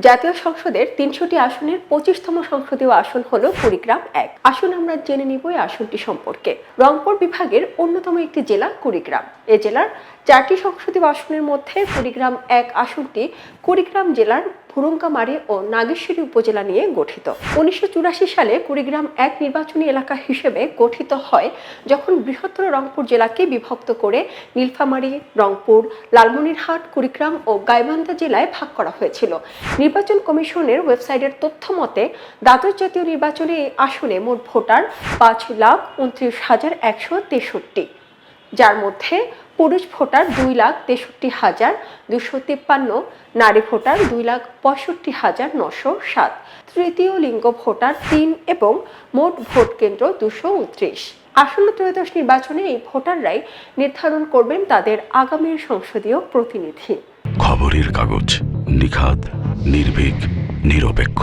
জাতীয় সংসদের ৩০০টি আসনের ২৫তম সংসদীয় আসন হল কুড়িগ্রাম ১। আসুন আমরা জেনে নিব এই আসনটি সম্পর্কে। রংপুর বিভাগের অন্যতম একটি জেলা কুড়িগ্রাম। এ জেলার ৪টি সংসদীয় আসনের মধ্যে কুড়িগ্রাম ১ আসনটি কুড়িগ্রাম জেলার ভুরুঙ্গামারী ও নাগেশ্বরী উপজেলা নিয়ে গঠিত। ১৯৮৪ সালে কুড়িগ্রাম ১ নির্বাচনী এলাকা হিসেবে গঠিত হয়, যখন বৃহত্তর রংপুর জেলাকে বিভক্ত করে নীলফামারী, রংপুর, লালমনিরহাট, কুড়িগ্রাম ও গাইবান্ধা জেলায় ভাগ করা হয়েছিল। নির্বাচন কমিশনের ওয়েবসাইটের তথ্য মতে দ্বাদশ জাতীয় নির্বাচনে এই আসনে মোট ভোটার ৫,২৯,১৬৩, যার মধ্যে পুরুষ ভোটার ২,৬৩,২৫৩, নারী ভোটার ২,৬৫,৯০৭, তৃতীয় লিঙ্গ ভোটার ৩ এবং মোট ভোট কেন্দ্র ২২৯। আসন্ন ত্রয়োদশ নির্বাচনে এই ভোটাররাই নির্ধারণ করবেন তাদের আগামীর সংসদীয় প্রতিনিধি। খবরের কাগজ, নিখাদ, নির্ভীক, নিরপেক্ষ।